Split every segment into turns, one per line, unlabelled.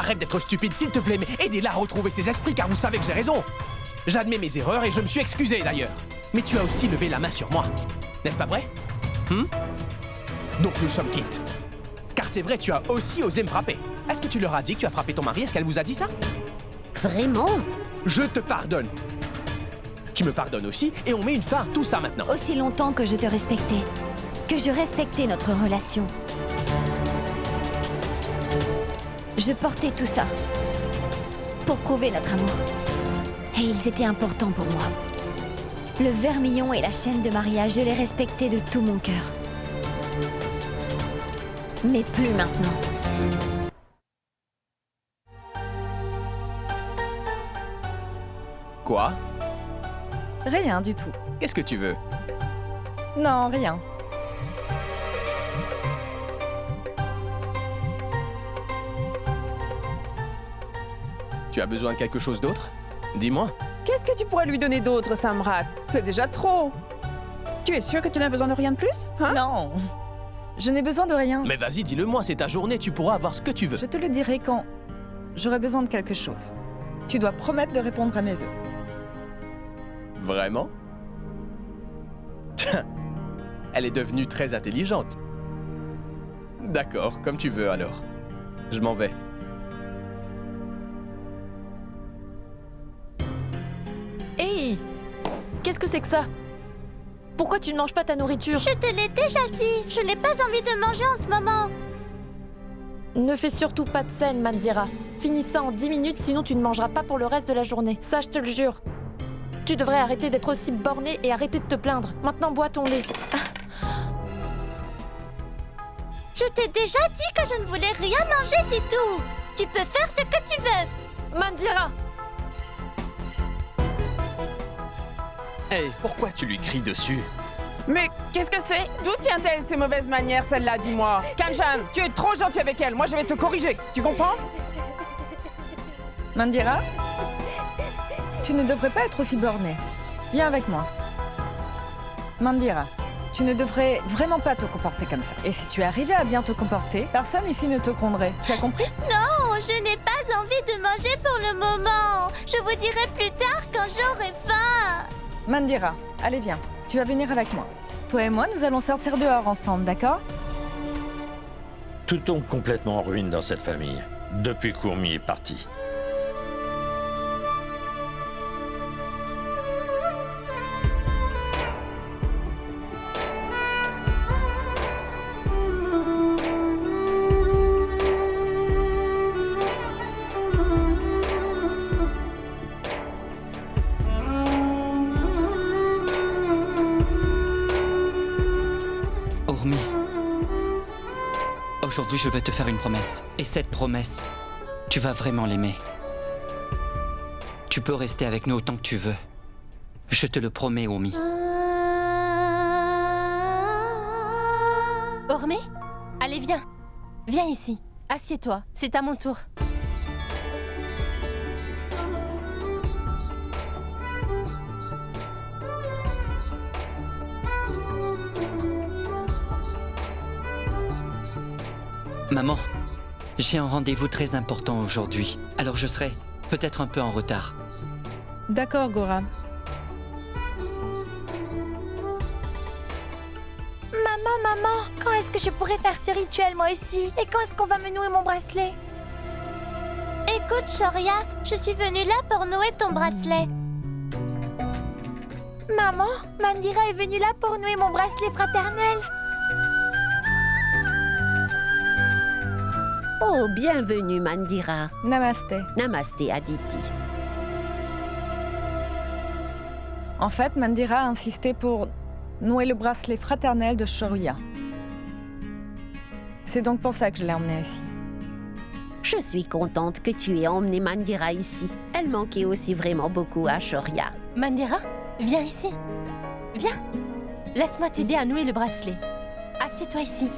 Arrête d'être stupide, s'il te plaît, mais aidez-la à retrouver ses esprits, car vous savez que j'ai raison. J'admets mes erreurs et je me suis excusé, d'ailleurs. Mais tu as aussi levé la main sur moi. N'est-ce pas vrai? Donc nous sommes quittes. Car c'est vrai, tu as aussi osé me frapper. Est-ce que tu leur as dit que tu as frappé ton mari? Est-ce qu'elle vous a dit ça?
Vraiment?
Je te pardonne. Tu me pardonnes aussi et on met une fin à tout ça maintenant.
Aussi longtemps que je te respectais, que je respectais notre relation. Je portais tout ça pour prouver notre amour. Et ils étaient importants pour moi. Le vermillon et la chaîne de mariage, je les respectais de tout mon cœur. Mais plus maintenant.
Quoi?
Rien du tout.
Qu'est-ce que tu veux?
Non, rien.
Tu as besoin de quelque chose d'autre? Dis-moi.
Qu'est-ce que tu pourrais lui donner d'autre, Samrat? C'est déjà trop. Tu es sûr que tu n'as besoin de rien de plus? Hein?
Non. Je n'ai besoin de rien.
Mais vas-y, dis-le-moi, c'est ta journée, tu pourras avoir ce que tu veux.
Je te le dirai quand j'aurai besoin de quelque chose. Tu dois promettre de répondre à mes vœux.
Vraiment? Elle est devenue très intelligente. D'accord, comme tu veux alors. Je m'en vais.
Hey! Qu'est-ce que c'est que ça? Pourquoi tu ne manges pas ta nourriture?
Je te l'ai déjà dit, je n'ai pas envie de manger en ce moment.
Ne fais surtout pas de scène, Mandira. Finis ça en 10 minutes, sinon tu ne mangeras pas pour le reste de la journée. Ça, je te le jure. Tu devrais arrêter d'être aussi borné et arrêter de te plaindre. Maintenant, bois ton lait.
Je t'ai déjà dit que je ne voulais rien manger du tout. Tu peux faire ce que tu veux.
Mandira!
Hey, pourquoi tu lui cries dessus?
Mais qu'est-ce que c'est? D'où tient-elle ces mauvaises manières, celle-là, dis-moi? Kanchan, tu es trop gentil avec elle. Moi, je vais te corriger. Tu comprends?
Mandira, tu ne devrais pas être aussi bornée. Viens avec moi. Mandira, tu ne devrais vraiment pas te comporter comme ça. Et si tu arrivais à bien te comporter, personne ici ne te gronderait. Tu as compris?
Non, je n'ai pas envie de manger pour le moment. Je vous dirai plus tard quand j'aurai faim.
Mandira, allez viens. Tu vas venir avec moi. Toi et moi, nous allons sortir dehors ensemble, d'accord?
Tout tombe complètement en ruine dans cette famille, depuis qu'Ourmi est parti.
Ourmi, aujourd'hui je vais te faire une promesse. Et cette promesse, tu vas vraiment l'aimer. Tu peux rester avec nous autant que tu veux. Je te le promets, Ourmi.
Ormé, allez viens. Viens ici. Assieds-toi, c'est à mon tour.
Maman, j'ai un rendez-vous très important aujourd'hui. Alors je serai peut-être un peu en retard.
D'accord, Gora.
Maman, quand est-ce que je pourrais faire ce rituel moi aussi? Et quand est-ce qu'on va me nouer mon bracelet? Écoute, Shoria, je suis venue là pour nouer ton bracelet. Maman, Mandira est venue là pour nouer mon bracelet fraternel.
Oh, bienvenue, Mandira.
Namasté.
Namasté, Aditi.
En fait, Mandira a insisté pour nouer le bracelet fraternel de Shoria. C'est donc pour ça que je l'ai emmenée ici.
Je suis contente que tu aies emmené Mandira ici. Elle manquait aussi vraiment beaucoup à Shoria.
Mandira, viens ici. Viens. Laisse-moi t'aider à nouer le bracelet. Assieds-toi ici.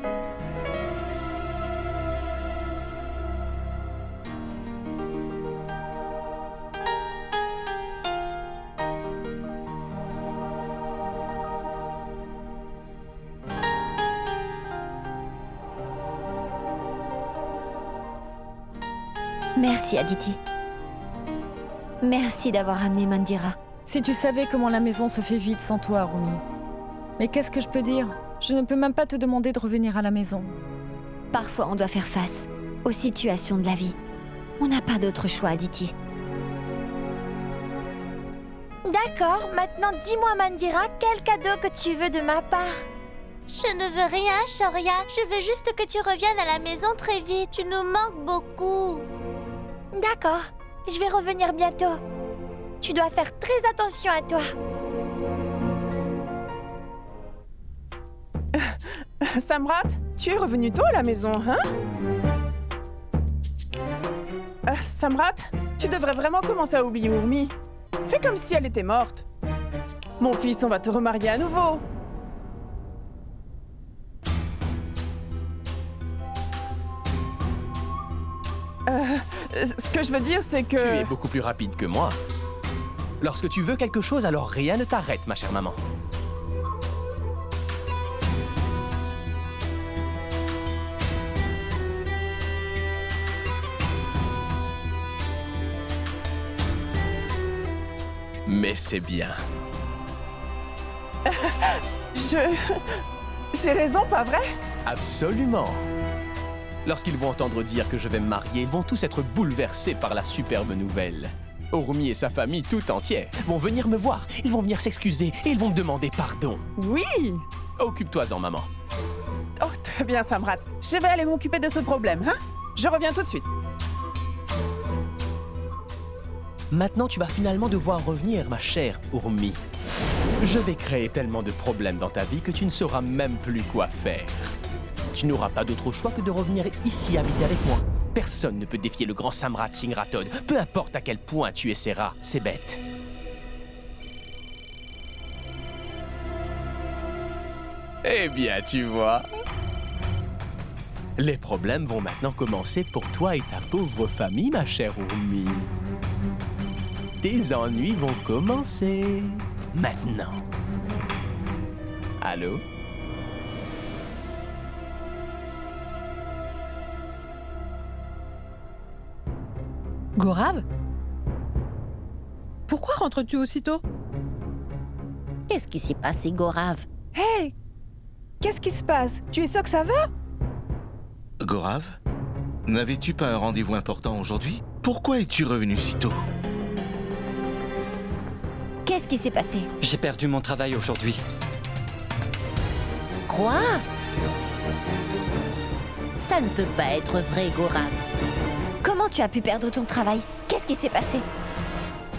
Merci, Aditi. Merci d'avoir amené Mandira.
Si tu savais comment la maison se fait vide sans toi, Rumi. Mais qu'est-ce que je peux dire? Je ne peux même pas te demander de revenir à la maison.
Parfois, on doit faire face aux situations de la vie. On n'a pas d'autre choix, Aditi.
D'accord, maintenant dis-moi Mandira, quel cadeau que tu veux de ma part? Je ne veux rien, Shoria. Je veux juste que tu reviennes à la maison très vite. Tu nous manques beaucoup. D'accord, je vais revenir bientôt. Tu dois faire très attention à toi.
Samrat, tu es revenu tôt à la maison, hein? Samrat, tu devrais vraiment commencer à oublier Urmi. Fais comme si elle était morte. Mon fils, on va te remarier à nouveau. Ce que je veux dire, c'est que...
Tu es beaucoup plus rapide que moi. Lorsque tu veux quelque chose, alors rien ne t'arrête, ma chère maman. Mais c'est bien.
J'ai raison, pas vrai?
Absolument. Lorsqu'ils vont entendre dire que je vais me marier, ils vont tous être bouleversés par la superbe nouvelle. Urmi et sa famille tout entière vont venir me voir, ils vont venir s'excuser et ils vont me demander pardon.
Oui!
Occupe-toi-en, maman.
Oh, très bien, Samrat. Je vais aller m'occuper de ce problème, hein? Je reviens tout de suite.
Maintenant, tu vas finalement devoir revenir, ma chère Urmi. Je vais créer tellement de problèmes dans ta vie que tu ne sauras même plus quoi faire. Tu n'auras pas d'autre choix que de revenir ici habiter avec moi. Personne ne peut défier le grand Samrat Singh Rathod, peu importe à quel point tu essaieras, c'est bête. Eh bien, tu vois... Les problèmes vont maintenant commencer pour toi et ta pauvre famille, ma chère Urmi. Tes ennuis vont commencer maintenant. Allô?
Gaurav? Pourquoi rentres-tu aussitôt?
Qu'est-ce qui s'est passé, Gaurav?
Hé! Qu'est-ce qui se passe? Tu es sûr que ça va?
Gaurav? N'avais-tu pas un rendez-vous important aujourd'hui? Pourquoi es-tu revenu si tôt?
Qu'est-ce qui s'est passé?
J'ai perdu mon travail aujourd'hui.
Quoi? Ça ne peut pas être vrai, Gaurav.
Comment tu as pu perdre ton travail? Qu'est-ce qui s'est passé?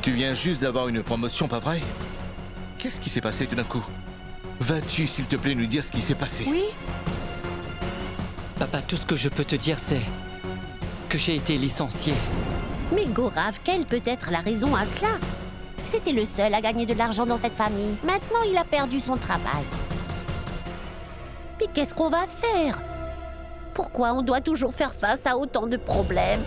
Tu viens juste d'avoir une promotion, pas vrai? Qu'est-ce qui s'est passé tout d'un coup? Vas-tu, s'il te plaît, nous dire ce qui s'est passé?
Oui?
Papa, tout ce que je peux te dire, c'est que j'ai été licencié.
Mais Gaurav, quelle peut être la raison à cela? C'était le seul à gagner de l'argent dans cette famille. Maintenant, il a perdu son travail. Mais qu'est-ce qu'on va faire? Pourquoi on doit toujours faire face à autant de problèmes?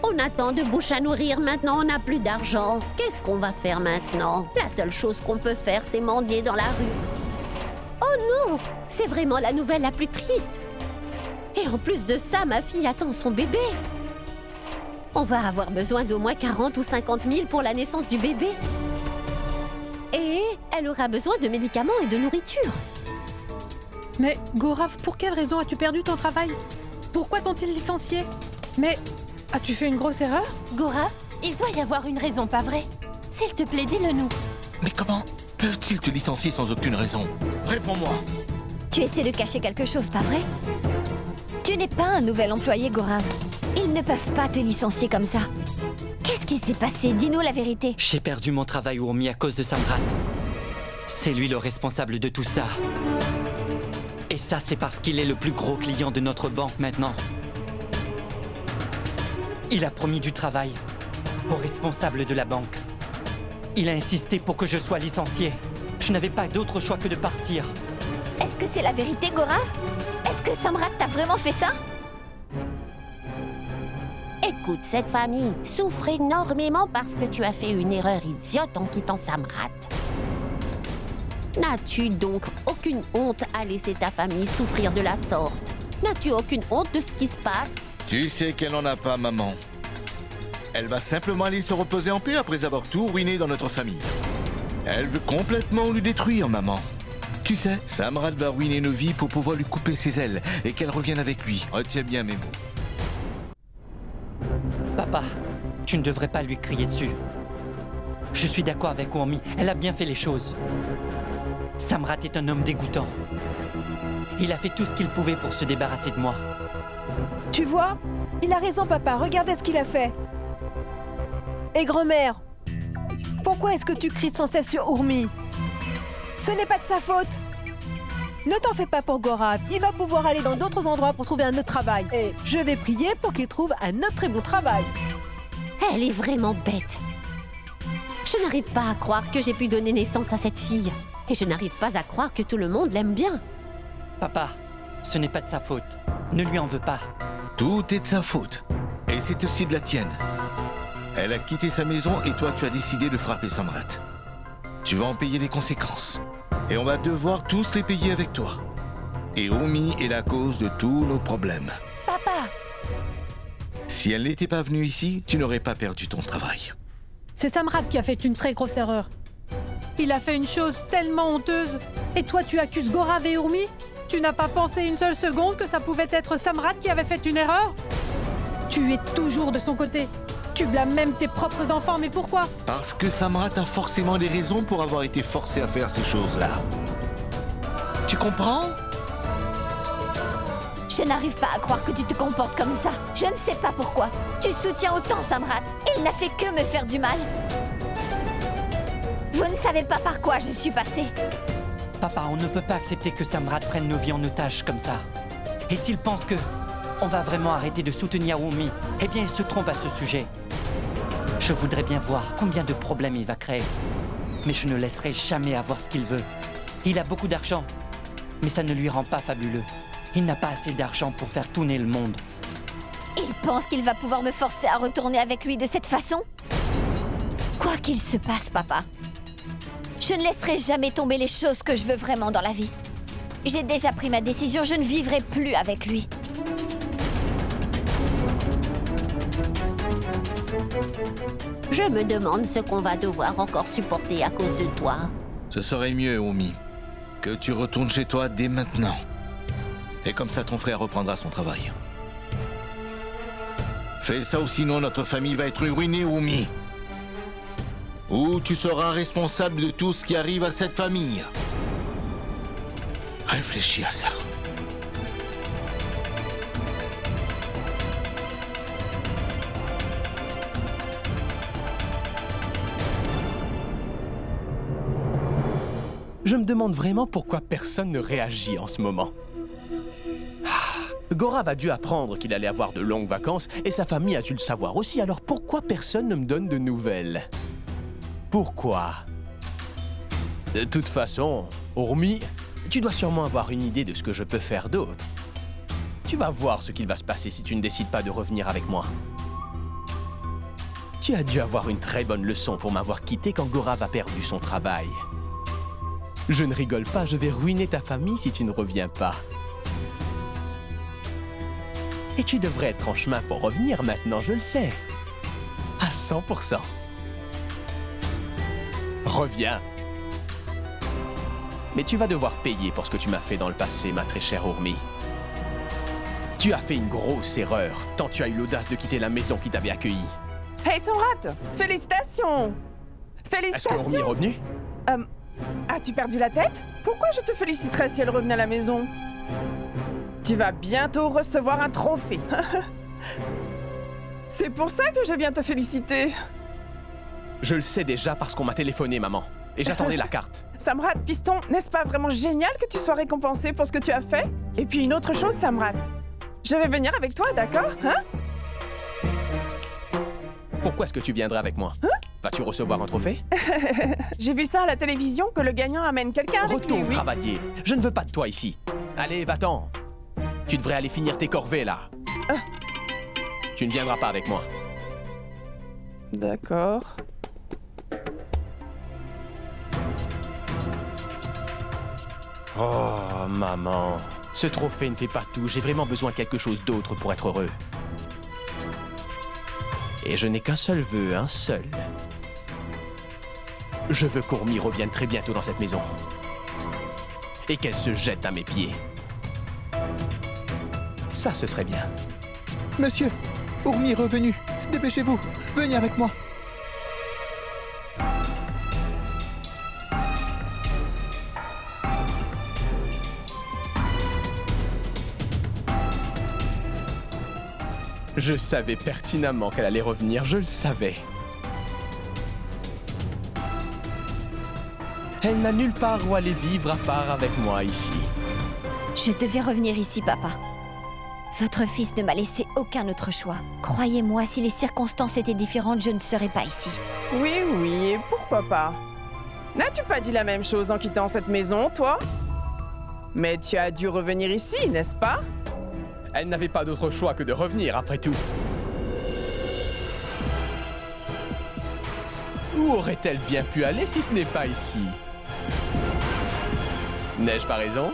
On a tant de bouches à nourrir, maintenant on n'a plus d'argent. Qu'est-ce qu'on va faire maintenant? La seule chose qu'on peut faire, c'est mendier dans la rue. Oh non! C'est vraiment la nouvelle la plus triste. Et en plus de ça, ma fille attend son bébé. On va avoir besoin d'au moins 40 ou 50 000 pour la naissance du bébé. Et elle aura besoin de médicaments et de nourriture.
Mais Gaurav, pour quelle raison as-tu perdu ton travail? Pourquoi t'ont-ils licencié? Mais as-tu fait une grosse erreur?
Gaurav, il doit y avoir une raison, pas vrai? S'il te plaît, dis-le nous.
Mais comment peuvent-ils te licencier sans aucune raison? Réponds-moi.
Tu essaies de cacher quelque chose, pas vrai? Tu n'es pas un nouvel employé, Gaurav. Ils ne peuvent pas te licencier comme ça. Qu'est-ce qui s'est passé? Dis-nous la vérité.
J'ai perdu mon travail, Urmi, à cause de Samrat. C'est lui le responsable de tout ça. Et ça, c'est parce qu'il est le plus gros client de notre banque maintenant. Il a promis du travail au responsable de la banque. Il a insisté pour que je sois licencié. Je n'avais pas d'autre choix que de partir.
Est-ce que c'est la vérité, Gaurav? Est-ce que Samrat t'a vraiment fait ça?
Écoute, cette famille souffre énormément parce que tu as fait une erreur idiote en quittant Samrat. N'as-tu donc aucune honte à laisser ta famille souffrir de la sorte? N'as-tu aucune honte de ce qui se passe?
Tu sais qu'elle n'en a pas, maman. Elle va simplement aller se reposer en paix après avoir tout ruiné dans notre famille. Elle veut complètement nous détruire, maman. Tu sais, Samrat va ruiner nos vies pour pouvoir lui couper ses ailes et qu'elle revienne avec lui. Retiens bien mes mots.
Papa, tu ne devrais pas lui crier dessus. Je suis d'accord avec Urmi, elle a bien fait les choses. Samrat est un homme dégoûtant. Il a fait tout ce qu'il pouvait pour se débarrasser de moi.
Tu vois? Il a raison, papa. Regardez ce qu'il a fait. Et grand-mère, pourquoi est-ce que tu cries sans cesse sur Urmi? Ce n'est pas de sa faute. Ne t'en fais pas pour Gorav. Il va pouvoir aller dans d'autres endroits pour trouver un autre travail. Et je vais prier pour qu'il trouve un autre très bon travail.
Elle est vraiment bête. Je n'arrive pas à croire que j'ai pu donner naissance à cette fille. Et je n'arrive pas à croire que tout le monde l'aime bien.
Papa, ce n'est pas de sa faute. Ne lui en veux pas.
Tout est de sa faute. Et c'est aussi de la tienne. Elle a quitté sa maison et toi, tu as décidé de frapper Samrat. Tu vas en payer les conséquences. Et on va devoir tous les payer avec toi. Et Urmi est la cause de tous nos problèmes.
Papa!
Si elle n'était pas venue ici, tu n'aurais pas perdu ton travail.
C'est Samrat qui a fait une très grosse erreur. Il a fait une chose tellement honteuse. Et toi, tu accuses Gorav et Urmi? Tu n'as pas pensé une seule seconde que ça pouvait être Samrat qui avait fait une erreur? Tu es toujours de son côté. Tu blâmes même tes propres enfants, mais pourquoi?
Parce que Samrat a forcément des raisons pour avoir été forcé à faire ces choses-là. Tu comprends?
Je n'arrive pas à croire que tu te comportes comme ça. Je ne sais pas pourquoi. Tu soutiens autant Samrat. Il n'a fait que me faire du mal. Vous ne savez pas par quoi je suis passée.
Papa, on ne peut pas accepter que Samrat prenne nos vies en otage comme ça. Et s'il pense que on va vraiment arrêter de soutenir Urmi, eh bien il se trompe à ce sujet. Je voudrais bien voir combien de problèmes il va créer. Mais je ne laisserai jamais avoir ce qu'il veut. Il a beaucoup d'argent, mais ça ne lui rend pas fabuleux. Il n'a pas assez d'argent pour faire tourner le monde.
Il pense qu'il va pouvoir me forcer à retourner avec lui de cette façon? Quoi qu'il se passe, papa, je ne laisserai jamais tomber les choses que je veux vraiment dans la vie. J'ai déjà pris ma décision, je ne vivrai plus avec lui.
Je me demande ce qu'on va devoir encore supporter à cause de toi.
Ce serait mieux, Urmi, que tu retournes chez toi dès maintenant. Et comme ça, ton frère reprendra son travail. Fais ça ou sinon notre famille va être ruinée, Urmi. Ou tu seras responsable de tout ce qui arrive à cette famille. Réfléchis à ça.
Je me demande vraiment pourquoi personne ne réagit en ce moment. Gorav a dû apprendre qu'il allait avoir de longues vacances et sa famille a dû le savoir aussi, alors pourquoi personne ne me donne de nouvelles? Pourquoi? De toute façon, Urmi, tu dois sûrement avoir une idée de ce que je peux faire d'autre. Tu vas voir ce qu'il va se passer si tu ne décides pas de revenir avec moi. Tu as dû avoir une très bonne leçon pour m'avoir quitté quand Gorav a perdu son travail. Je ne rigole pas, je vais ruiner ta famille si tu ne reviens pas. Et tu devrais être en chemin pour revenir maintenant, je le sais. À 100%. Reviens. Mais tu vas devoir payer pour ce que tu m'as fait dans le passé, ma très chère Urmi. Tu as fait une grosse erreur, tant tu as eu l'audace de quitter la maison qui t'avait accueilli.
Hey Samrat, félicitations! Félicitations!
Est-ce que Urmi est revenue?
As-tu perdu la tête? Pourquoi je te féliciterais si elle revenait à la maison? Tu vas bientôt recevoir un trophée. C'est pour ça que je viens te féliciter.
Je le sais déjà parce qu'on m'a téléphoné, maman. Et j'attendais la carte.
Samrat, piston, n'est-ce pas vraiment génial que tu sois récompensé pour ce que tu as fait? Et puis une autre chose, Samrat. Je vais venir avec toi, d'accord? Hein?
Pourquoi est-ce que tu viendrais avec moi? Vas-tu recevoir un trophée?
J'ai vu ça à la télévision, que le gagnant amène quelqu'un avec lui.
Retourne
Oui.
travailler. Je ne veux pas de toi ici. Allez, va-t'en. Tu devrais aller finir tes corvées, là. Tu ne viendras pas avec moi.
D'accord.
Oh, maman. Ce trophée ne fait pas tout. J'ai vraiment besoin de quelque chose d'autre pour être heureux. Et je n'ai qu'un seul vœu, un seul. Je veux qu'Urmi revienne très bientôt dans cette maison. Et qu'elle se jette à mes pieds. Ça, ce serait bien.
Monsieur, Urmi est revenu. Dépêchez-vous, venez avec moi.
Je savais pertinemment qu'elle allait revenir, je le savais. Elle n'a nulle part où aller vivre à part avec moi ici.
Je devais revenir ici, papa. Votre fils ne m'a laissé aucun autre choix. Croyez-moi, si les circonstances étaient différentes, je ne serais pas ici.
Oui, oui, et pourquoi pas? N'as-tu pas dit la même chose en quittant cette maison, toi? Mais tu as dû revenir ici, n'est-ce pas?
Elle n'avait pas d'autre choix que de revenir, après tout. Où aurait-elle bien pu aller si ce n'est pas ici? N'ai-je pas raison?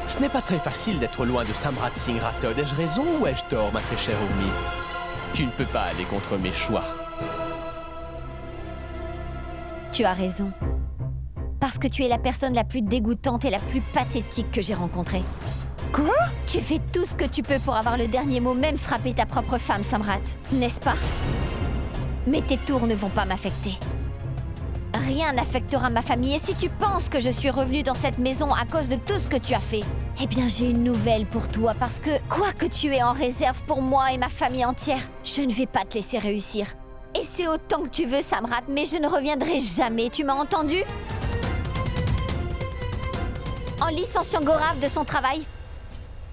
Ce n'est pas très facile d'être loin de Samrat Singh Rathod. Ai-je raison ou ai-je tort, ma très chère Urmi? Tu ne peux pas aller contre mes choix.
Tu as raison. Parce que tu es la personne la plus dégoûtante et la plus pathétique que j'ai rencontrée.
Quoi?
Tu fais tout ce que tu peux pour avoir le dernier mot, même frapper ta propre femme, Samrat, n'est-ce pas? Mais tes tours ne vont pas m'affecter. Rien n'affectera ma famille, et si tu penses que je suis revenue dans cette maison à cause de tout ce que tu as fait, eh bien j'ai une nouvelle pour toi, parce que quoi que tu aies en réserve pour moi et ma famille entière, je ne vais pas te laisser réussir. Et c'est autant que tu veux, Samrat, mais je ne reviendrai jamais, tu m'as entendu? En licenciant Gaurav de son travail,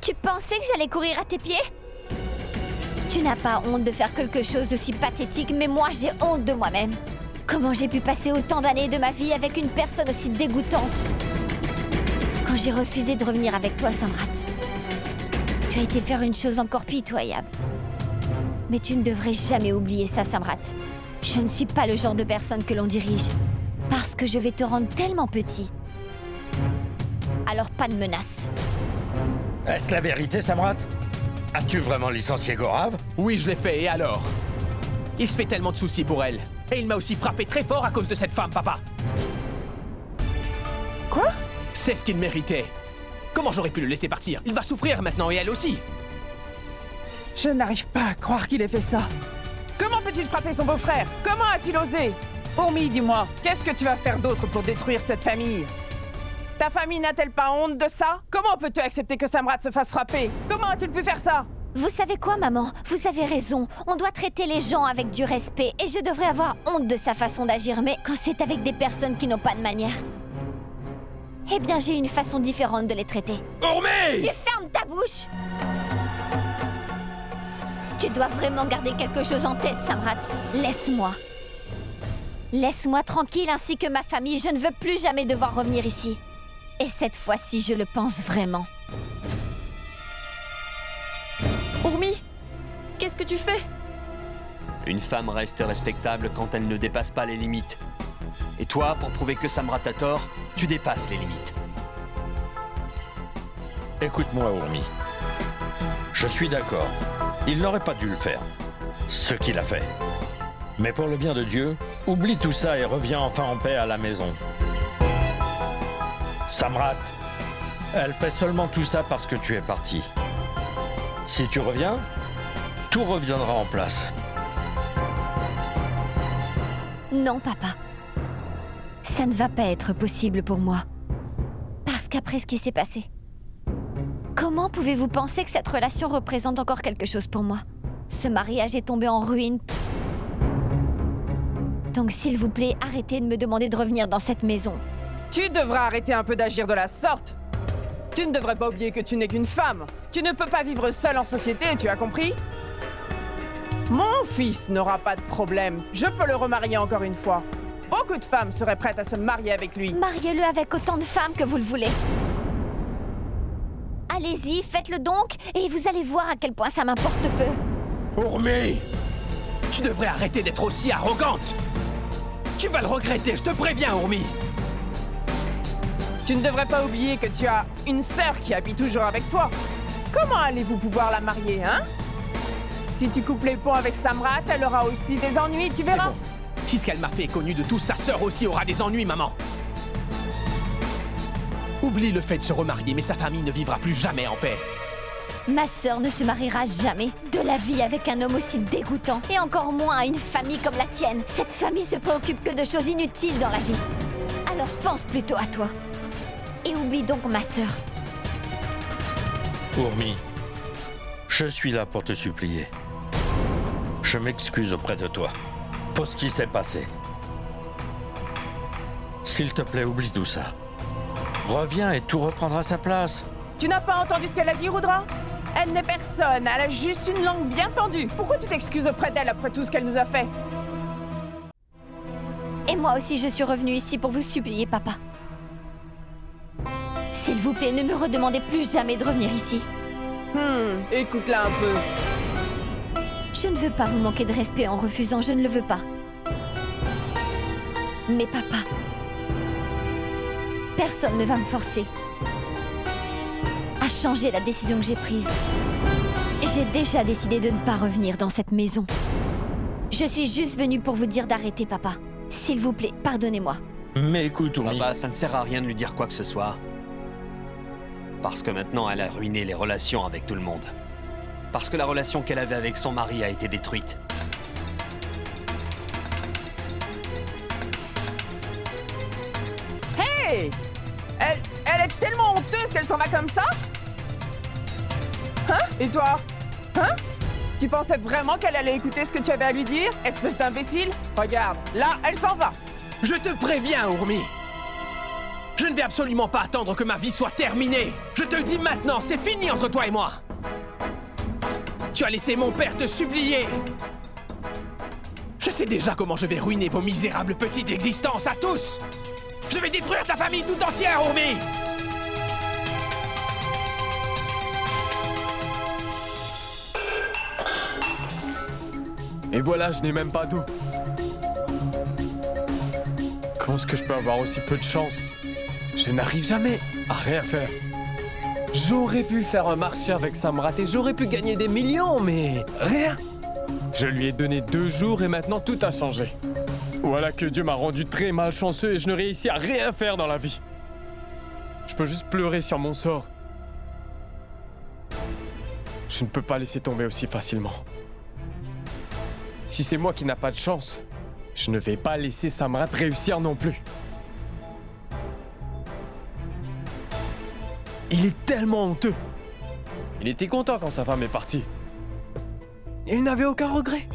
tu pensais que j'allais courir à tes pieds? Tu n'as pas honte de faire quelque chose d'aussi pathétique, mais moi j'ai honte de moi-même. Comment j'ai pu passer autant d'années de ma vie avec une personne aussi dégoûtante? Quand j'ai refusé de revenir avec toi, Samrat, tu as été faire une chose encore pitoyable. Mais tu ne devrais jamais oublier ça, Samrat. Je ne suis pas le genre de personne que l'on dirige. Parce que je vais te rendre tellement petit. Alors pas de menace.
Est-ce la vérité, Samrat? As-tu vraiment licencié Gaurav?
Oui, je l'ai fait, et alors? Il se fait tellement de soucis pour elle. Et il m'a aussi frappé très fort à cause de cette femme, papa.
Quoi?
C'est ce qu'il méritait. Comment j'aurais pu le laisser partir? Il va souffrir maintenant, et elle aussi.
Je n'arrive pas à croire qu'il ait fait ça. Comment peut-il frapper son beau-frère? Comment a-t-il osé? Urmi, dis-moi, qu'est-ce que tu vas faire d'autre pour détruire cette famille? Ta famille n'a-t-elle pas honte de ça? Comment peux-tu accepter que Samrat se fasse frapper? Comment a-t-il pu faire ça?
Vous savez quoi, maman? Vous avez raison. On doit traiter les gens avec du respect. Et je devrais avoir honte de sa façon d'agir. Mais quand c'est avec des personnes qui n'ont pas de manière, eh bien, j'ai une façon différente de les traiter.
Urmi!
Tu fermes ta bouche! Tu dois vraiment garder quelque chose en tête, Samrat. Laisse-moi. Laisse-moi tranquille ainsi que ma famille. Je ne veux plus jamais devoir revenir ici. Et cette fois-ci, je le pense vraiment.
Urmi, qu'est-ce que tu fais?
Une femme reste respectable quand elle ne dépasse pas les limites. Et toi, pour prouver que Samrat a tort, tu dépasses les limites.
Écoute-moi, Urmi. Je suis d'accord. Il n'aurait pas dû le faire. Ce qu'il a fait. Mais pour le bien de Dieu, oublie tout ça et reviens enfin en paix à la maison. Samrat, elle fait seulement tout ça parce que tu es parti. Si tu reviens, tout reviendra en place.
Non, papa. Ça ne va pas être possible pour moi. Parce qu'après ce qui s'est passé, comment pouvez-vous penser que cette relation représente encore quelque chose pour moi? Ce mariage est tombé en ruine. Donc s'il vous plaît, arrêtez de me demander de revenir dans cette maison.
Tu devrais arrêter un peu d'agir de la sorte. Tu ne devrais pas oublier que tu n'es qu'une femme. Tu ne peux pas vivre seule en société, tu as compris? Mon fils n'aura pas de problème. Je peux le remarier encore une fois. Beaucoup de femmes seraient prêtes à se marier avec lui.
Mariez-le avec autant de femmes que vous le voulez. Allez-y, faites-le donc, et vous allez voir à quel point ça m'importe peu.
Urmi! Tu devrais arrêter d'être aussi arrogante! Tu vas le regretter, je te préviens, Urmi!
Tu ne devrais pas oublier que tu as une sœur qui habite toujours avec toi. Comment allez-vous pouvoir la marier, hein? Si tu coupes les ponts avec Samrat, elle aura aussi des ennuis, tu verras.
C'est bon. Si ce qu'elle m'a fait est connu de tous, sa sœur aussi aura des ennuis, maman. Oublie le fait de se remarier, mais sa famille ne vivra plus jamais en paix.
Ma sœur ne se mariera jamais de la vie avec un homme aussi dégoûtant. Et encore moins à une famille comme la tienne. Cette famille se préoccupe que de choses inutiles dans la vie. Alors pense plutôt à toi. Et oublie donc ma sœur.
Urmi, je suis là pour te supplier. Je m'excuse auprès de toi pour ce qui s'est passé. S'il te plaît, oublie tout ça. Reviens et tout reprendra sa place.
Tu n'as pas entendu ce qu'elle a dit, Rudra? Elle n'est personne, elle a juste une langue bien pendue. Pourquoi tu t'excuses auprès d'elle après tout ce qu'elle nous a fait?
Et moi aussi, je suis revenue ici pour vous supplier, papa. S'il vous plaît, ne me redemandez plus jamais de revenir ici.
Écoute-la un peu.
Je ne veux pas vous manquer de respect en refusant, je ne le veux pas. Mais papa, personne ne va me forcer à changer la décision que j'ai prise. J'ai déjà décidé de ne pas revenir dans cette maison. Je suis juste venue pour vous dire d'arrêter, papa. S'il vous plaît, pardonnez-moi.
Mais écoute, Urmi...
Papa, ça ne sert à rien de lui dire quoi que ce soit. Parce que maintenant, elle a ruiné les relations avec tout le monde. Parce que la relation qu'elle avait avec son mari a été détruite.
Hey! Elle est tellement honteuse qu'elle s'en va comme ça? Hein? Et toi? Hein? Tu pensais vraiment qu'elle allait écouter ce que tu avais à lui dire? Espèce d'imbécile? Regarde, là, elle s'en va.
Je te préviens, Urmi. Je ne vais absolument pas attendre que ma vie soit terminée. Je te le dis maintenant, c'est fini entre toi et moi. Tu as laissé mon père te supplier. Je sais déjà comment je vais ruiner vos misérables petites existences à tous. Je vais détruire ta famille tout entière, Urmi.
Et voilà, je n'ai même pas d'eau. Comment est-ce que je peux avoir aussi peu de chance? Je n'arrive jamais à rien faire. J'aurais pu faire un marché avec Samrat et j'aurais pu gagner des millions, mais rien. Je lui ai donné 2 jours et maintenant tout a changé. Voilà que Dieu m'a rendu très malchanceux et je ne réussis à rien faire dans la vie. Je peux juste pleurer sur mon sort. Je ne peux pas laisser tomber aussi facilement. Si c'est moi qui n'ai pas de chance, je ne vais pas laisser Samrat réussir non plus. Il est tellement honteux. Il était content quand sa femme est partie. Il n'avait aucun regret.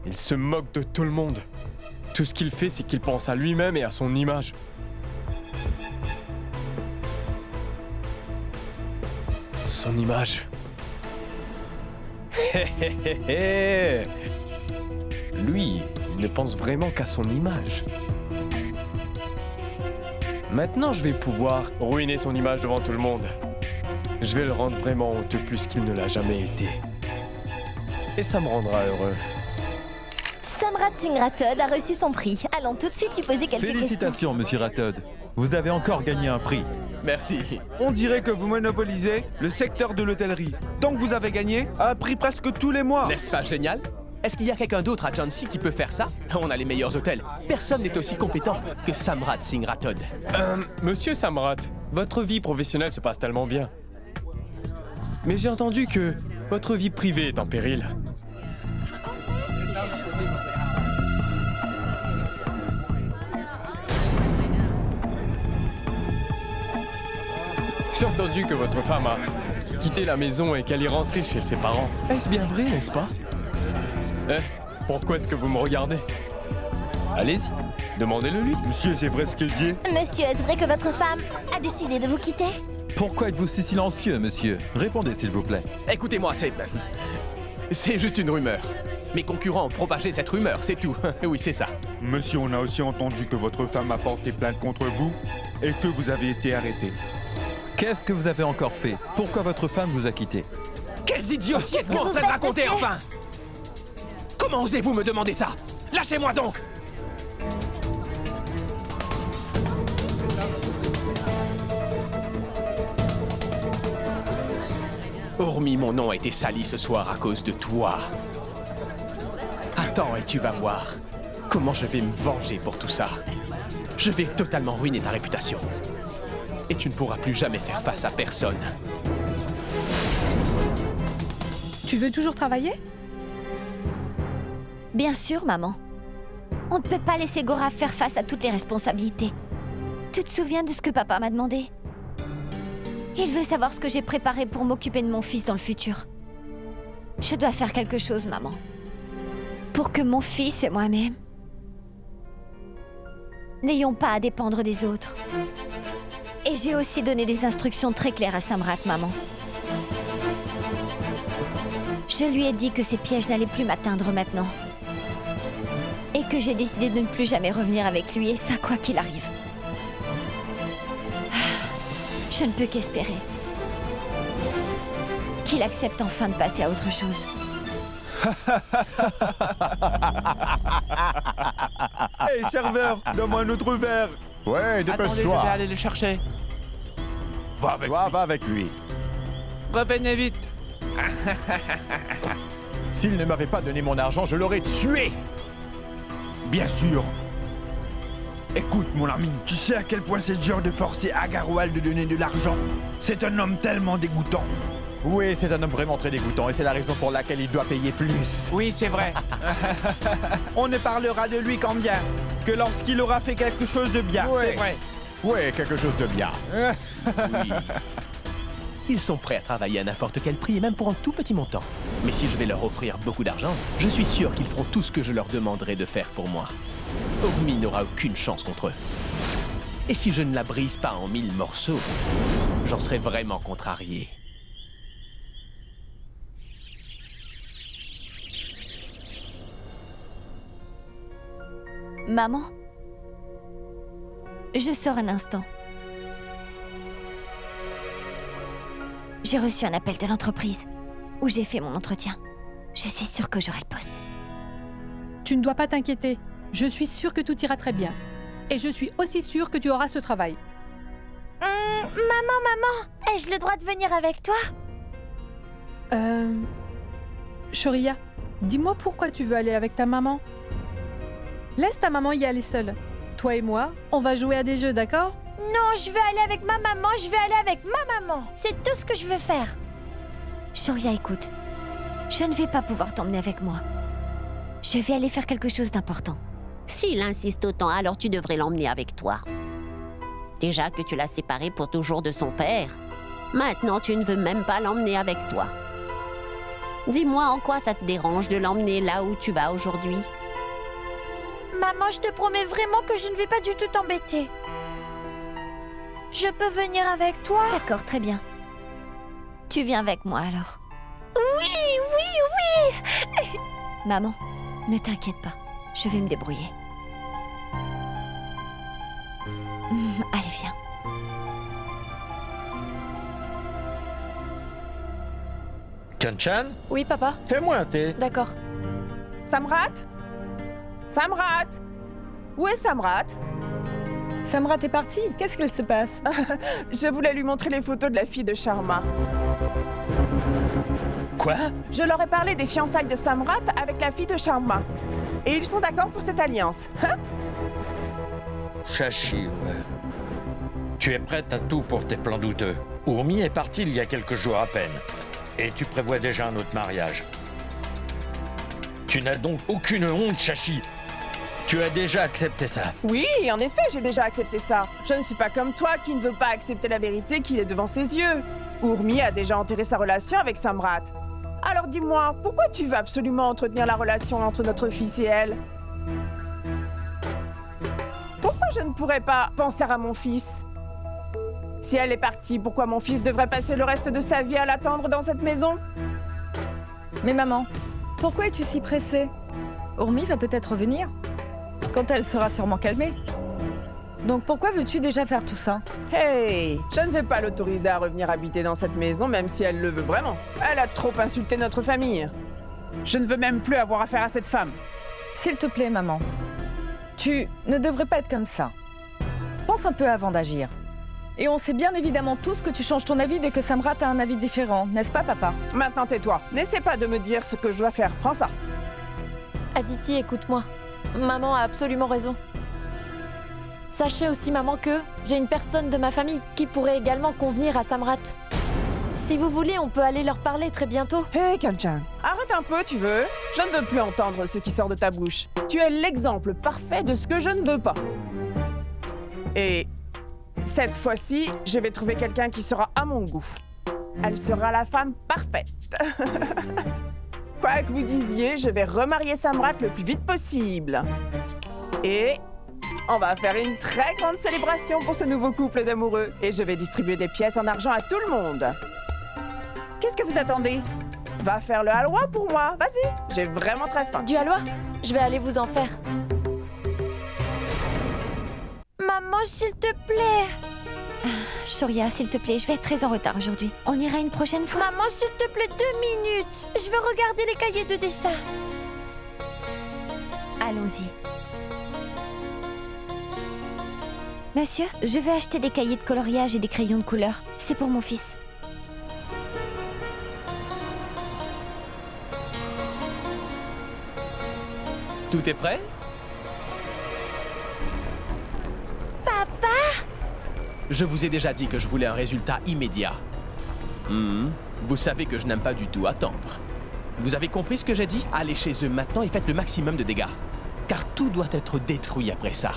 Il se moque de tout le monde. Tout ce qu'il fait, c'est qu'il pense à lui-même et à son image. Son image. Lui, il ne pense vraiment qu'à son image. Maintenant, je vais pouvoir ruiner son image devant tout le monde. Je vais le rendre vraiment honteux plus qu'il ne l'a jamais été. Et ça me rendra heureux.
Samrat Singh Rathod a reçu son prix. Allons tout de suite lui poser quelques questions.
Félicitations, monsieur Rathod. Vous avez encore gagné un prix.
Merci.
On dirait que vous monopolisez le secteur de l'hôtellerie. Tant que vous avez gagné un prix presque tous les mois.
N'est-ce pas génial? Est-ce qu'il y a quelqu'un d'autre à Jhansi qui peut faire ça? On a les meilleurs hôtels. Personne n'est aussi compétent que Samrat Singh Rathod.
Monsieur Samrat, votre vie professionnelle se passe tellement bien. Mais j'ai entendu que votre vie privée est en péril. J'ai entendu que votre femme a quitté la maison et qu'elle est rentrée chez ses parents. Est-ce bien vrai, n'est-ce pas? Pourquoi est-ce que vous me regardez? Allez-y, demandez-le lui.
Monsieur, c'est vrai ce qu'il dit?
Monsieur, est-ce vrai que votre femme a décidé de vous quitter?
Pourquoi êtes-vous si silencieux, monsieur? Répondez, s'il vous plaît.
Écoutez-moi, c'est juste une rumeur. Mes concurrents ont propagé cette rumeur, c'est tout. Oui, c'est ça.
Monsieur, on a aussi entendu que votre femme a porté plainte contre vous et que vous avez été arrêté.
Qu'est-ce que vous avez encore fait? Pourquoi votre femme vous a quitté?
Quelles idioties êtes-vous en train de raconter, enfin? Comment osez-vous me demander ça? Lâchez-moi donc! Urmi, mon nom a été sali ce soir à cause de toi. Attends et tu vas voir comment je vais me venger pour tout ça. Je vais totalement ruiner ta réputation. Et tu ne pourras plus jamais faire face à personne.
Tu veux toujours travailler?
Bien sûr, maman. On ne peut pas laisser Gorav faire face à toutes les responsabilités. Tu te souviens de ce que papa m'a demandé? Il veut savoir ce que j'ai préparé pour m'occuper de mon fils dans le futur. Je dois faire quelque chose, maman. Pour que mon fils et moi-même n'ayons pas à dépendre des autres. Et j'ai aussi donné des instructions très claires à Samrat, maman. Je lui ai dit que ces pièges n'allaient plus m'atteindre maintenant. Et que j'ai décidé de ne plus jamais revenir avec lui, et ça quoi qu'il arrive. Je ne peux qu'espérer qu'il accepte enfin de passer à autre chose.
Hey, serveur, donne-moi un autre verre.
Ouais,
Attendez, je vais
dépêche-toi.
aller le chercher.
Va avec
Toi, va avec lui.
Revenez vite.
S'il ne m'avait pas donné mon argent, je l'aurais tué.
Bien sûr. Écoute, mon ami, tu sais à quel point c'est dur de forcer Agarwal de donner de l'argent? C'est un homme tellement dégoûtant.
Oui, c'est un homme vraiment très dégoûtant et c'est la raison pour laquelle il doit payer plus.
Oui, c'est vrai.
On ne parlera de lui qu'en bien, que lorsqu'il aura fait quelque chose de bien,
Ouais.
c'est vrai.
Ouais, quelque chose de bien.
Oui. Ils sont prêts à travailler à n'importe quel prix et même pour un tout petit montant. Mais si je vais leur offrir beaucoup d'argent, je suis sûr qu'ils feront tout ce que je leur demanderai de faire pour moi. Urmi n'aura aucune chance contre eux. Et si je ne la brise pas en 1000 morceaux, j'en serai vraiment contrarié.
Maman? Je sors un instant. J'ai reçu un appel de l'entreprise où j'ai fait mon entretien. Je suis sûre que j'aurai le poste.
Tu ne dois pas t'inquiéter. Je suis sûre que tout ira très bien. Et je suis aussi sûre que tu auras ce travail.
Maman, ai-je le droit de venir avec toi?
Shoria, dis-moi pourquoi tu veux aller avec ta maman. Laisse ta maman y aller seule. Toi et moi, on va jouer à des jeux, d'accord?
Non, je veux aller avec ma maman, je veux aller avec ma maman. C'est tout ce que je veux faire.
Shoria, écoute. Je ne vais pas pouvoir t'emmener avec moi. Je vais aller faire quelque chose d'important.
S'il insiste autant, alors tu devrais l'emmener avec toi. Déjà que tu l'as séparé pour toujours de son père, maintenant tu ne veux même pas l'emmener avec toi. Dis-moi en quoi ça te dérange de l'emmener là où tu vas aujourd'hui?
Maman, je te promets vraiment que je ne vais pas du tout t'embêter. Je peux venir avec toi?
D'accord, très bien. Tu viens avec moi alors.
Oui, oui, oui!
Maman, ne t'inquiète pas. Je vais me débrouiller. Allez, viens.
Kanchan,
Oui, papa.
fais-moi un thé.
D'accord.
Samrat? Samrat? Où est Samrat?
Samrat est partie. Qu'est-ce qu'il se passe?
Je voulais lui montrer les photos de la fille de Sharma.
Quoi?
Je leur ai parlé des fiançailles de Samrat avec la fille de Sharma. Et ils sont d'accord pour cette alliance. Hein?
Shashi, ouais. Tu es prête à tout pour tes plans douteux. Urmi est partie il y a quelques jours à peine. Et tu prévois déjà un autre mariage. Tu n'as donc aucune honte, Shashi. Tu as déjà accepté ça.
Oui, en effet, j'ai déjà accepté ça. Je ne suis pas comme toi qui ne veut pas accepter la vérité qu'il est devant ses yeux. Urmi a déjà enterré sa relation avec Samrat. Alors dis-moi, pourquoi tu veux absolument entretenir la relation entre notre fils et elle? Pourquoi je ne pourrais pas penser à mon fils? Si elle est partie, pourquoi mon fils devrait passer le reste de sa vie à l'attendre dans cette maison?
Mais maman, pourquoi es-tu si pressée? Urmi va peut-être revenir, quand elle sera sûrement calmée. Donc pourquoi veux-tu déjà faire tout ça?
Hey, je ne vais pas l'autoriser à revenir habiter dans cette maison, même si elle le veut vraiment. Elle a trop insulté notre famille. Je ne veux même plus avoir affaire à cette femme.
S'il te plaît, maman. Tu ne devrais pas être comme ça. Pense un peu avant d'agir. Et on sait bien évidemment tous que tu changes ton avis dès que Samrat a un avis différent, n'est-ce pas, papa?
Maintenant, tais-toi. N'essaie pas de me dire ce que je dois faire. Prends ça.
Aditi, écoute-moi. Maman a absolument raison. Sachez aussi, maman, que j'ai une personne de ma famille qui pourrait également convenir à Samrat. Si vous voulez, on peut aller leur parler très bientôt.
Hé, Kanchan, arrête un peu, tu veux? Je ne veux plus entendre ce qui sort de ta bouche. Tu es l'exemple parfait de ce que je ne veux pas. Et cette fois-ci, je vais trouver quelqu'un qui sera à mon goût. Elle sera la femme parfaite. Quoi que vous disiez, je vais remarier Samrat le plus vite possible. Et on va faire une très grande célébration pour ce nouveau couple d'amoureux. Et je vais distribuer des pièces en argent à tout le monde. Qu'est-ce que vous attendez? Va faire le halwa pour moi, vas-y. J'ai vraiment très faim.
Du halwa? Je vais aller vous en faire.
Maman, s'il te plaît.
Shoria, s'il te plaît, je vais être très en retard aujourd'hui. On ira une prochaine fois?
Maman, s'il te plaît, 2 minutes. Je veux regarder les cahiers de dessin.
Allons-y. Monsieur, je veux acheter des cahiers de coloriage et des crayons de couleur. C'est pour mon fils.
Tout est prêt?
Papa?
Je vous ai déjà dit que je voulais un résultat immédiat. Vous savez que je n'aime pas du tout attendre. Vous avez compris ce que j'ai dit? Allez chez eux maintenant et faites le maximum de dégâts. Car tout doit être détruit après ça.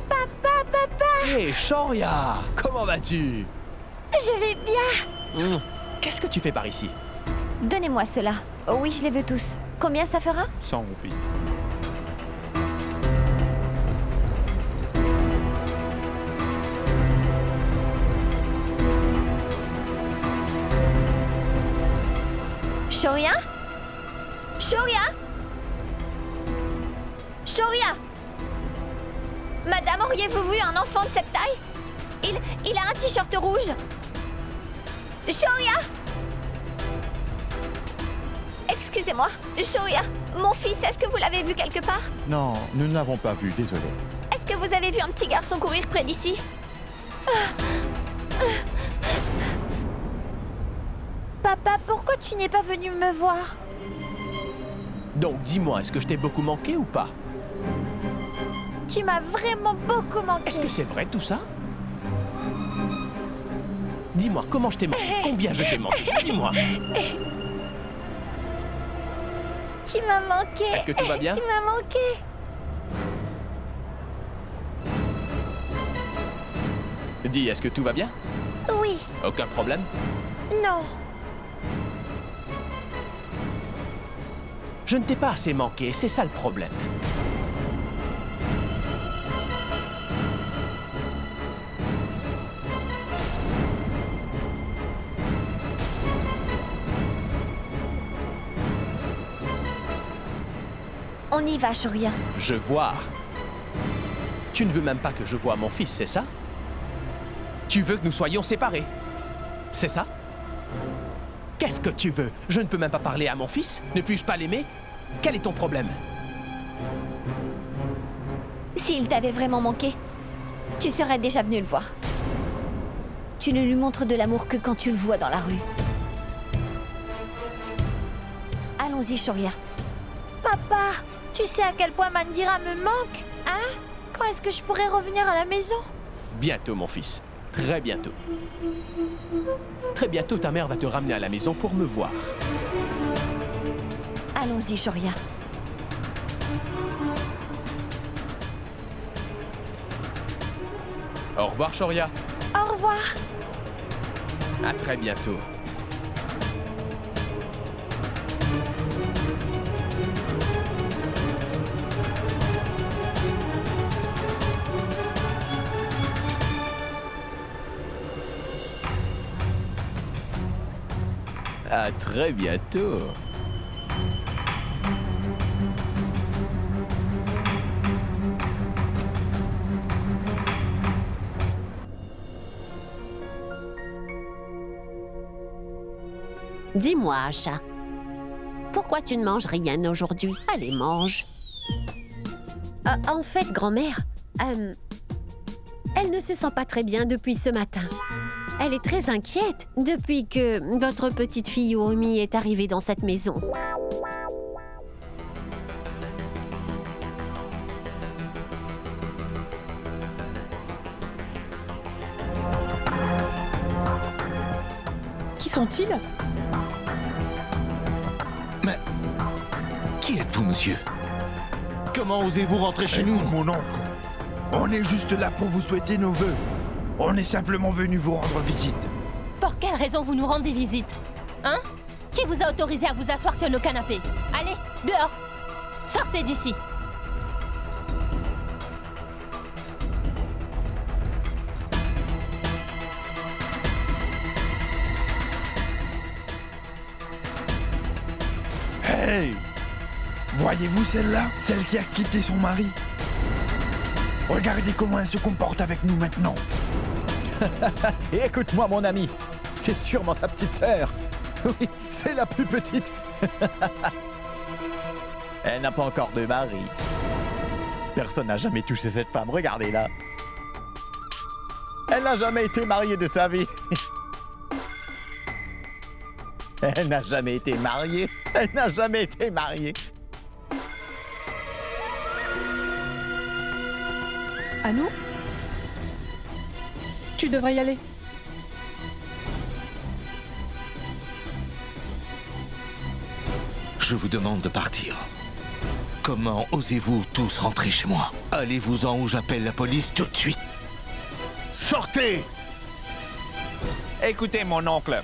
Papa!
Hé, Shoria! Comment vas-tu?
Je vais bien.
Qu'est-ce que tu fais par ici?
Donnez-moi cela. Oh oui, je les veux tous. Combien ça fera?
100 roupies.
Shoria? Shoria? Shoria? Madame, auriez-vous vu un enfant de cette taille? Il a un t-shirt rouge. Shoria? Excusez-moi, Shoria, mon fils, est-ce que vous l'avez vu quelque part?
Non, nous ne l'avons pas vu, désolé.
Est-ce que vous avez vu un petit garçon courir près d'ici?
Papa, pourquoi tu n'es pas venu me voir?
Donc dis-moi, est-ce que je t'ai beaucoup manqué ou pas?
Tu m'as vraiment beaucoup manqué.
Est-ce que c'est vrai tout ça? Dis-moi, comment je t'ai manqué? Combien je t'ai manqué? Dis-moi.
Tu m'as manqué.
Est-ce que tout va bien?
Tu m'as manqué.
Dis, est-ce que tout va bien?
Oui.
Aucun problème?
Non.
Je ne t'ai pas assez manqué, c'est ça le problème.
On y va, Shoria.
Je vois. Tu ne veux même pas que je voie mon fils, c'est ça? Tu veux que nous soyons séparés? C'est ça? Qu'est-ce que tu veux? Je ne peux même pas parler à mon fils? Ne puis-je pas l'aimer? Quel est ton problème?
S'il t'avait vraiment manqué, tu serais déjà venu le voir. Tu ne lui montres de l'amour que quand tu le vois dans la rue. Allons-y, Shoria.
Papa, tu sais à quel point Mandira me manque, hein? Quand est-ce que je pourrais revenir à la maison?
Bientôt, mon fils. Très bientôt. Très bientôt, ta mère va te ramener à la maison pour me voir.
Allons-y, Shoria.
Au revoir, Shoria.
Au revoir.
À très bientôt. À très bientôt.
Dis-moi, Asha, pourquoi tu ne manges rien aujourd'hui? Allez, mange. En fait, grand-mère, Elle ne se sent pas très bien depuis ce matin. Elle est très inquiète depuis que votre petite fille Urmi est arrivée dans cette maison.
Qui sont-ils?
Mais qui êtes-vous, monsieur? Comment osez-vous rentrer chez nous?
Mon oncle, on est juste là pour vous souhaiter nos vœux. On est simplement venu vous rendre visite.
Pour quelle raison vous nous rendez visite? Hein? Qui vous a autorisé à vous asseoir sur nos canapés? Allez, dehors! Sortez d'ici!
Hey! Voyez-vous celle-là? Celle qui a quitté son mari? Regardez comment elle se comporte avec nous maintenant.
Et écoute-moi, mon ami, c'est sûrement sa petite sœur. Oui, c'est la plus petite. Elle n'a pas encore de mari. Personne n'a jamais touché cette femme, regardez-la. Elle n'a jamais été mariée de sa vie. Elle n'a jamais été mariée. Elle n'a jamais été mariée.
Anu? Tu devrais y aller.
Je vous demande de partir. Comment osez-vous tous rentrer chez moi? Allez-vous-en ou j'appelle la police tout de suite. Sortez!
Écoutez, mon oncle.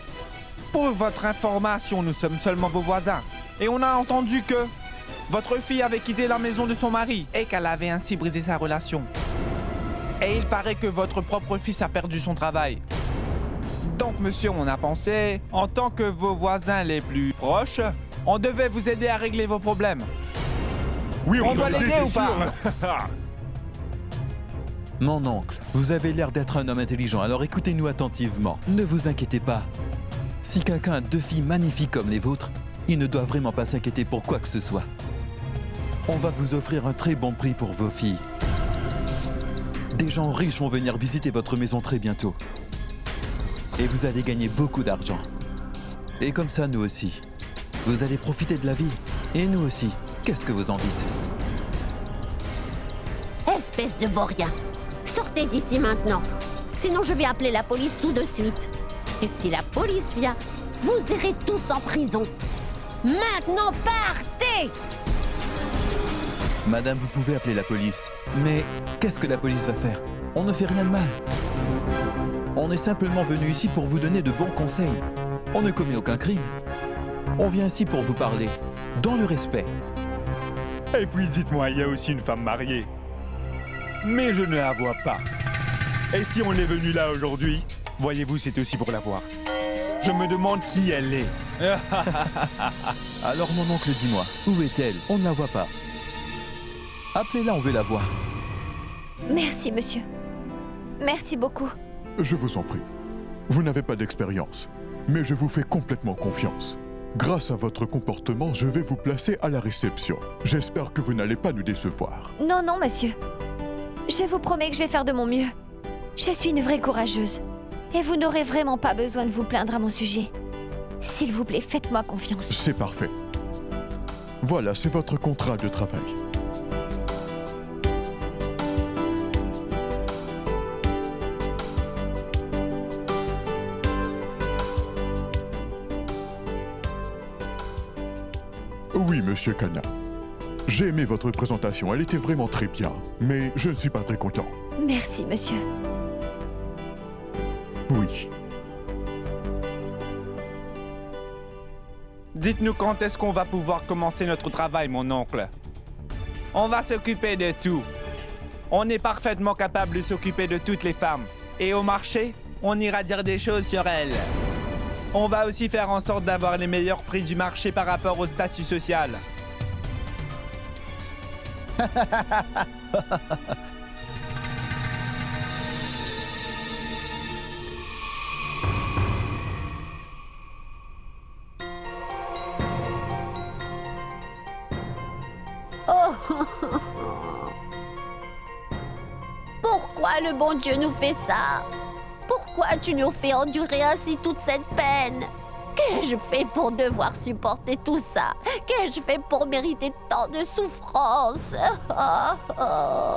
Pour votre information, nous sommes seulement vos voisins. Et on a entendu que votre fille avait quitté la maison de son mari et qu'elle avait ainsi brisé sa relation. Et il paraît que votre propre fils a perdu son travail. Donc, monsieur, on a pensé, en tant que vos voisins les plus proches, on devait vous aider à régler vos problèmes.
Oui,
on doit l'aider ou pas?
Mon oncle, vous avez l'air d'être un homme intelligent, alors écoutez-nous attentivement. Ne vous inquiétez pas. Si quelqu'un a 2 filles magnifiques comme les vôtres, il ne doit vraiment pas s'inquiéter pour quoi que ce soit. On va vous offrir un très bon prix pour vos filles. Des gens riches vont venir visiter votre maison très bientôt. Et vous allez gagner beaucoup d'argent. Et comme ça, nous aussi. Vous allez profiter de la vie. Et nous aussi. Qu'est-ce que vous en dites?
Espèce de vaurien! Sortez d'ici maintenant! Sinon, je vais appeler la police tout de suite. Et si la police vient, vous irez tous en prison. Maintenant, partez!
Madame, vous pouvez appeler la police. Mais qu'est-ce que la police va faire? On ne fait rien de mal. On est simplement venu ici pour vous donner de bons conseils. On ne commet aucun crime. On vient ici pour vous parler, dans le respect.
Et puis dites-moi, il y a aussi une femme mariée. Mais je ne la vois pas. Et si on est venu là aujourd'hui, voyez-vous, c'est aussi pour la voir. Je me demande qui elle est.
Alors mon oncle, dis-moi, où est-elle? On ne la voit pas. Appelez-la, on veut la voir.
Merci, monsieur. Merci beaucoup.
Je vous en prie. Vous n'avez pas d'expérience, mais je vous fais complètement confiance. Grâce à votre comportement, je vais vous placer à la réception. J'espère que vous n'allez pas nous décevoir.
Non, non, monsieur. Je vous promets que je vais faire de mon mieux. Je suis une vraie courageuse. Et vous n'aurez vraiment pas besoin de vous plaindre à mon sujet. S'il vous plaît, faites-moi confiance.
C'est parfait. Voilà, c'est votre contrat de travail. Oui, Monsieur Kana. J'ai aimé votre présentation, elle était vraiment très bien, mais je ne suis pas très content.
Merci, monsieur.
Oui.
Dites-nous quand est-ce qu'on va pouvoir commencer notre travail, mon oncle. On va s'occuper de tout. On est parfaitement capable de s'occuper de toutes les femmes. Et au marché, on ira dire des choses sur elles. On va aussi faire en sorte d'avoir les meilleurs prix du marché par rapport au statut social.
Oh. Pourquoi Pourquoi le bon Dieu nous fait ça? Pourquoi tu nous fais endurer ainsi toute cette peine? Qu'ai-je fait pour devoir supporter tout ça? Qu'ai-je fait pour mériter tant de souffrance? Oh, oh.